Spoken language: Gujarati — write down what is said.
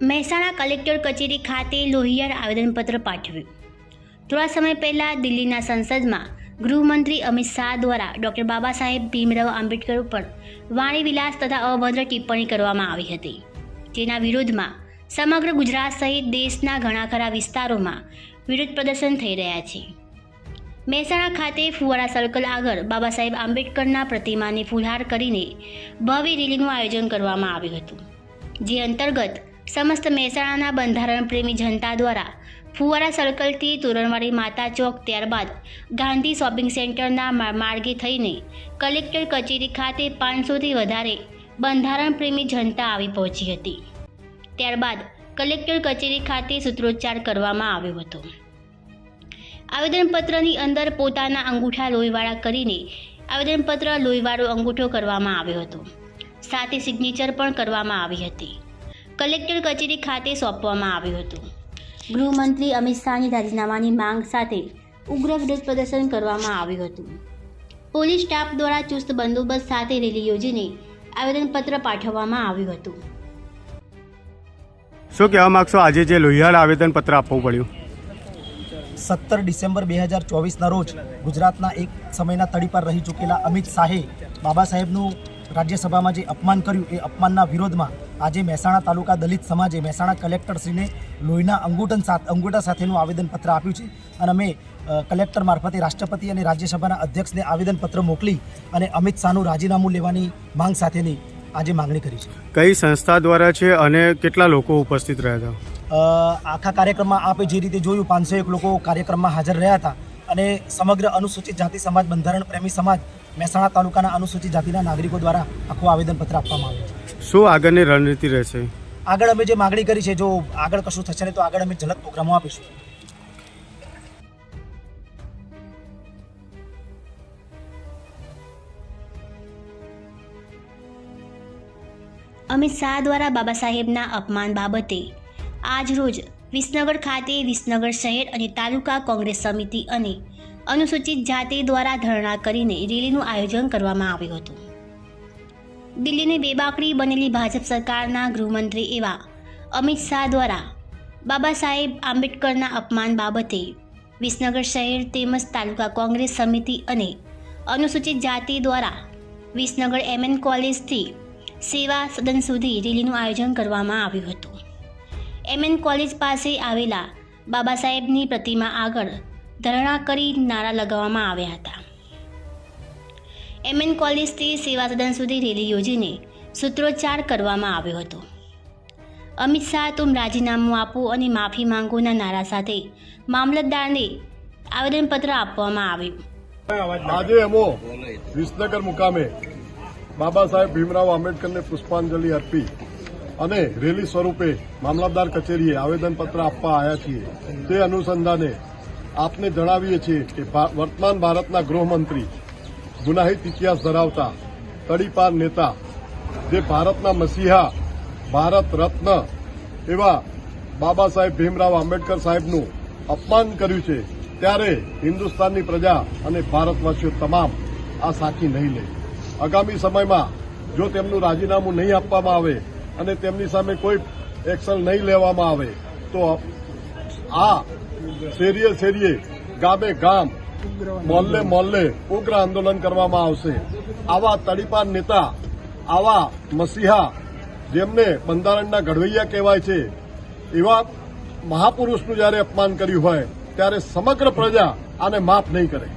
મહેસાણા કલેક્ટર કચેરી ખાતે લોહિયાળ આવેદનપત્ર પાઠવ્યું। થોડા સમય પહેલા દિલ્હીના સંસદમાં ગૃહમંત્રી અમિત શાહ દ્વારા ડૉક્ટર બાબા સાહેબ ભીમરાવ આંબેડકર ઉપર વાણીવિલાસ તથા અભદ્ર ટિપ્પણી કરવામાં આવી હતી, જેના વિરોધમાં સમગ્ર ગુજરાત સહિત દેશના ઘણા ખરા વિસ્તારોમાં વિરોધ પ્રદર્શન થઈ રહ્યા છે। મહેસાણા ખાતે ફુવારા સર્કલ આગળ બાબા સાહેબ આંબેડકરના પ્રતિમાને ફૂલહાર કરીને ભવ્ય રેલીનું આયોજન કરવામાં આવ્યું હતું, જે અંતર્ગત સમસ્ત મહેસાણાના બંધારણ પ્રેમી જનતા દ્વારા ફુવારા સર્કલથી તોરણવાડી માતા ચોક, ત્યારબાદ ગાંધી શોપિંગ સેન્ટરના માર્ગે થઈને કલેક્ટર કચેરી ખાતે 500થી વધારે બંધારણ પ્રેમી જનતા આવી પહોંચી હતી। ત્યારબાદ કલેક્ટર કચેરી ખાતે સૂત્રોચ્ચાર કરવામાં આવ્યો હતો। આવેદનપત્રની અંદર પોતાના અંગૂઠા લોહીવાળા કરીને આવેદનપત્ર લોહીવાળો અંગૂઠો કરવામાં આવ્યો હતો, સાથે સિગ્નેચર પણ કરવામાં આવી હતી। કલેક્ટર કચેરી ખાતે સોંપવામાં આવ્યું હતું। ગૃહમંત્રી અમિત શાહની રાજીનામાની માંગ સાથે ઉગ્ર વિરોધ પ્રદર્શન કરવામાં આવ્યું હતું। પોલીસ સ્ટાફ દ્વારા ચુસ્ત બંદોબસ્ત સાથે રેલી યોજીને આવેદનપત્ર પાઠવવામાં આવ્યું હતું। શું કહેવા માગશો, આજે જે લોહિયાળ આવેદનપત્ર આપવું પડ્યું? 17 ડિસેમ્બર 2024ના રોજ ગુજરાતના એક સમયના તડીપાર રહી ચૂકેલા અમિત શાહે બાબા સાહેબનું રાજ્યસભામાં જે અપમાન કર્યું, એ અપમાનના વિરોધમાં આજે મહેસાણા તાલુકા દલિત સમાજે મહેસાણા કલેક્ટરશ્રીને લોહીના અંગૂઠા સાથેનું આવેદનપત્ર આપ્યું છે અને અમે કલેક્ટર મારફતે રાષ્ટ્રપતિ અને રાજ્યસભાના અધ્યક્ષને આવેદનપત્ર મોકલી અને અમિત શાહનું રાજીનામું લેવાની માંગ સાથેની આજે માંગણી કરી છે। કઈ સંસ્થા દ્વારા છે અને કેટલા લોકો ઉપસ્થિત રહ્યા હતા? આખા કાર્યક્રમમાં આપે જે રીતે જોયું, 501 લોકો કાર્યક્રમમાં હાજર રહ્યા હતા અને સમગ્ર અનુસૂચિત જાતિ સમાજ, બંધારણ પ્રેમી સમાજ, મહેસાણા તાલુકાના અનુસૂચિત જાતિના નાગરિકો દ્વારા આખું આવેદનપત્ર આપવામાં આવ્યું છે। શું આગળની રણનીતિ રહેશે? આગળ અમે જે માગણી કરી છે, જો આગળ કશું થશે નહીં તો આગળ અમે ઝલક પ્રોગ્રામો આપીશું। અમિત શાહ દ્વારા બાબા સાહેબના અપમાન બાબતે આજ રોજ વિસનગર ખાતે વિસનગર શહેર અને તાલુકા કોંગ્રેસ સમિતિ અને અનુસૂચિત જાતિ દ્વારા ધરણા કરીને રેલીનું આયોજન કરવામાં આવ્યું હતું। દિલ્હીની બેબાકડી બનેલી ભાજપ સરકારના ગૃહમંત્રી એવા અમિત શાહ દ્વારા બાબા સાહેબ આંબેડકરના અપમાન બાબતે વિસનગર શહેર તેમજ તાલુકા કોંગ્રેસ સમિતિ અને અનુસૂચિત જાતિ દ્વારા વિસનગર MN કોલેજથી સેવા સદન સુધી રેલીનું આયોજન કરવામાં આવ્યું હતું। MN કોલેજ પાસે આવેલા બાબા સાહેબની પ્રતિમા આગળ ધરણા કરી નારા લગાવવામાં આવ્યા હતા। MN કોલેજથી સેવા સદન સુધી રેલી યોજીને સૂત્રોચ્ચાર કરવામાં આવ્યો હતો। અમિત શાહ તુમ રાજીનામું આપો અને માફી માંગોના નારા સાથે મામલતદારને આવેદનપત્ર આપવામાં આવ્યું। આજે અમો વિસનગર મુકામે બાબા સાહેબ ભીમરાવ આંબેડકરને પુષ્પાંજલિ અર્પી અને રેલી સ્વરૂપે મામલતદાર કચેરીએ આવેદનપત્ર આપવા આવ્યા છીએ। તે અનુસંધાને આપને જણાવીએ છીએ કે વર્તમાન ભારતના ગૃહમંત્રી, ગુનાહિત ઇતિહાસ ધરાવતા તડીપાર નેતા, જે ભારતના મસીહા, ભારત રત્ન એવા બાબા સાહેબ ભીમરાવ આંબેડકર સાહેબનું અપમાન કર્યું છે, ત્યારે હિન્દુસ્તાનની પ્રજા અને ભારતવાસીઓ તમામ આ સાખી નહીં લે। આગામી સમયમાં જો તેમનું રાજીનામું નહીં આપવામાં આવે અને તેમની સામે કોઈ એક્શન નહીં લેવામાં આવે તો આ શેરીએ ગામે ગામ, મોહલ્લે ઉગ્ર આંદોલન કરવામાં આવશે। આવા તડીપાર નેતા, આવા મસીહા, જેમને બંધારણના ઘડવૈયા કહેવાય છે, એવા મહાપુરુષનું જ્યારે અપમાન કર્યું હોય ત્યારે સમગ્ર પ્રજા આને માફ નહીં કરે।